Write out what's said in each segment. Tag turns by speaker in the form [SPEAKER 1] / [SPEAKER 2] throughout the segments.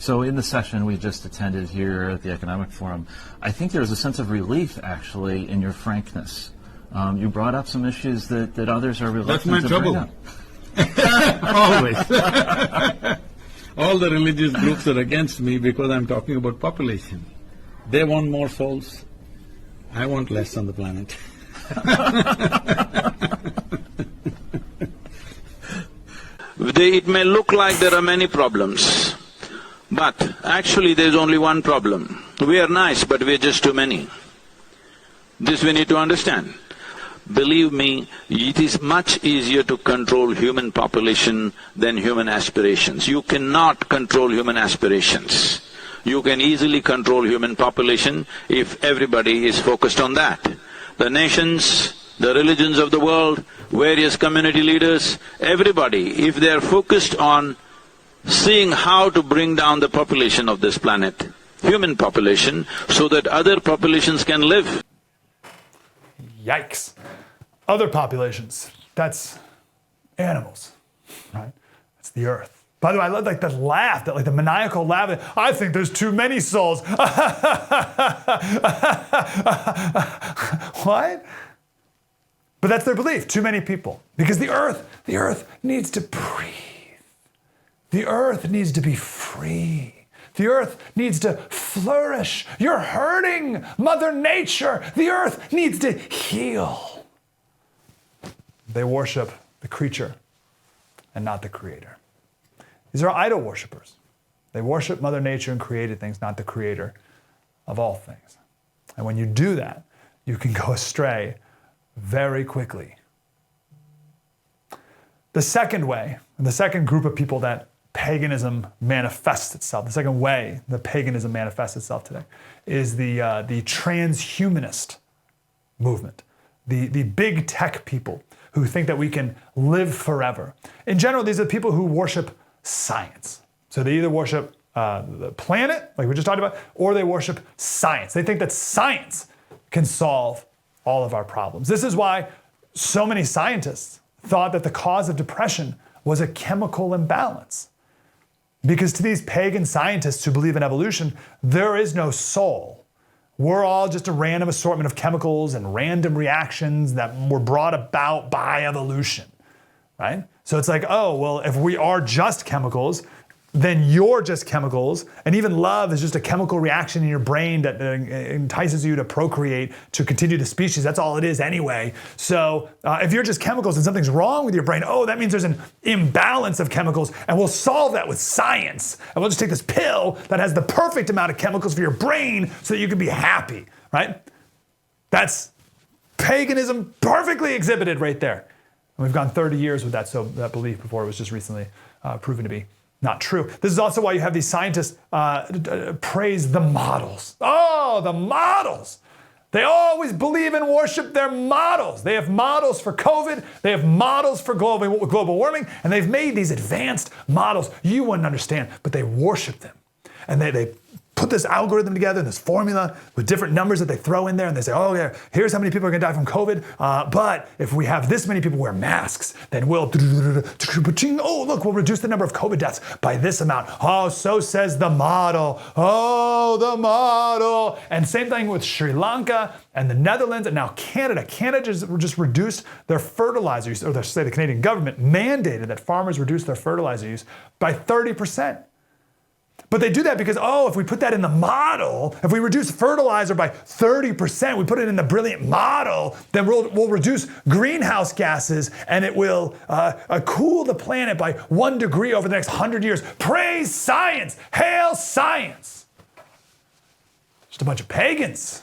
[SPEAKER 1] So in the session we just attended here at the Economic Forum, I think there was a sense of relief, actually, in your frankness. You brought up some issues that others are reluctant to bring up.
[SPEAKER 2] Always. All the religious groups are against me because I'm talking about population. They want more souls. I want less on the planet.
[SPEAKER 3] It may look like there are many problems, but actually there's only one problem. We are nice, but we're just too many. This we need to understand. Believe me, it is much easier to control human population than human aspirations. You cannot control human aspirations. You can easily control human population if everybody is focused on that. The nations, the religions of the world, various community leaders, everybody, if they are focused on seeing how to bring down the population of this planet, human population, so that other populations can live.
[SPEAKER 4] Yikes. Other populations, that's animals, right? That's the earth. By the way, I love like that laugh, that like the maniacal laugh. I think there's too many souls. What? But that's their belief, too many people. Because the earth needs to breathe. The earth needs to be free. The earth needs to flourish. You're hurting Mother Nature. The earth needs to heal. They worship the creature and not the creator. These are idol worshipers. They worship Mother Nature and created things, not the creator of all things. And when you do that, you can go astray very quickly. The second way, and the second group of people that paganism manifests itself, the second way that paganism manifests itself today, is the transhumanist movement, the big tech people who think that we can live forever. In general, these are the people who worship science. So they either worship the planet, like we just talked about, or they worship science. They think that science can solve all of our problems. This is why so many scientists thought that the cause of depression was a chemical imbalance. Because to these pagan scientists who believe in evolution, there is no soul. We're all just a random assortment of chemicals and random reactions that were brought about by evolution, right? So it's like, oh, well, if we are just chemicals, then you're just chemicals, and even love is just a chemical reaction in your brain that entices you to procreate, to continue the species. That's all it is anyway. So if you're just chemicals and something's wrong with your brain, oh, that means there's an imbalance of chemicals, and we'll solve that with science. And we'll just take this pill that has the perfect amount of chemicals for your brain so that you can be happy, right? That's paganism perfectly exhibited right there. And we've gone 30 years with that belief before it was just recently proven to be not true. This is also why you have these scientists praise the models. Oh, the models. They always believe and worship their models. They have models for COVID. They have models for global warming. And they've made these advanced models. You wouldn't understand, but they worship them. And they put this algorithm together, this formula with different numbers that they throw in there, and they say, oh yeah, here's how many people are gonna die from COVID, but if we have this many people wear masks, then we'll, oh look, we'll reduce the number of COVID deaths by this amount. Oh, so says the model. Oh, the model. And same thing with Sri Lanka and the Netherlands and now Canada. Canada just reduced their fertilizer use, or the Canadian government mandated that farmers reduce their fertilizer use by 30%. But they do that because, oh, if we put that in the model, if we reduce fertilizer by 30%, we put it in the brilliant model, then we'll reduce greenhouse gases and it will cool the planet by 1 degree over the next 100 years. Praise science! Hail science! Just a bunch of pagans.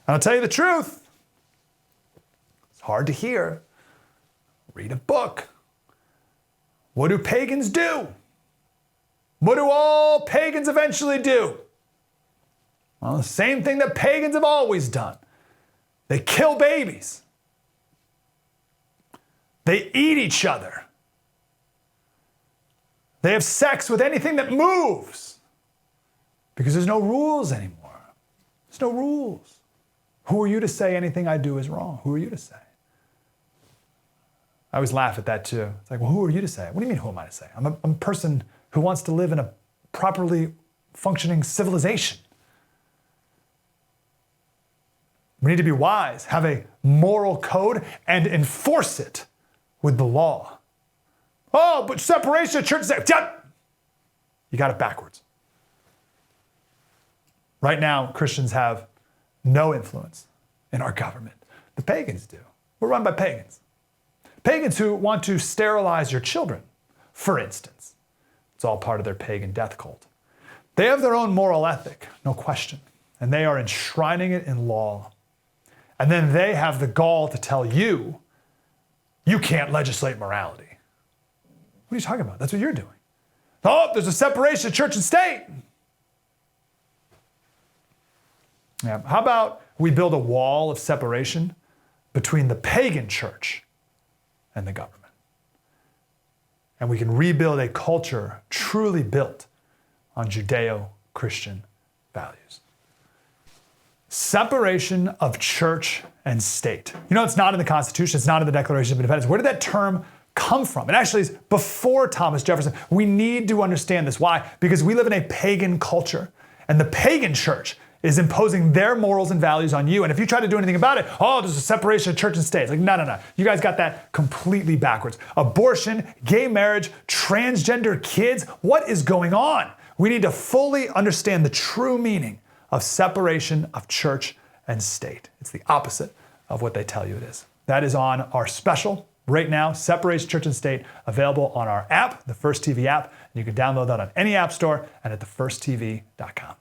[SPEAKER 4] And I'll tell you the truth. It's hard to hear. Read a book. What do pagans do? What do all pagans eventually do? Well, the same thing that pagans have always done. They kill babies. They eat each other. They have sex with anything that moves. Because there's no rules anymore. There's no rules. Who are you to say anything I do is wrong? Who are you to say? I always laugh at that too. It's like, well, who are you to say? What do you mean, who am I to say? I'm a person who wants to live in a properly functioning civilization. We need to be wise, have a moral code, and enforce it with the law. Oh, but separation of church and state. You got it backwards. Right now, Christians have no influence in our government. The pagans do. We're run by pagans. Pagans who want to sterilize your children, for instance. It's all part of their pagan death cult. They have their own moral ethic, no question, and they are enshrining it in law. And then they have the gall to tell you, you can't legislate morality. What are you talking about? That's what you're doing. Oh, there's a separation of church and state. Yeah. How about we build a wall of separation between the pagan church and the government? And we can rebuild a culture truly built on Judeo-Christian values. Separation of church and state. You know, it's not in the Constitution, it's not in the Declaration of Independence. Where did that term come from? It actually is before Thomas Jefferson. We need to understand this. Why? Because we live in a pagan culture, and the pagan church is imposing their morals and values on you. And if you try to do anything about it, oh, there's a separation of church and state. It's like, no. You guys got that completely backwards. Abortion, gay marriage, transgender kids, what is going on? We need to fully understand the true meaning of separation of church and state. It's the opposite of what they tell you it is. That is on our special right now, Separation Church and State, available on our app, the First TV app. And you can download that on any app store and at thefirsttv.com.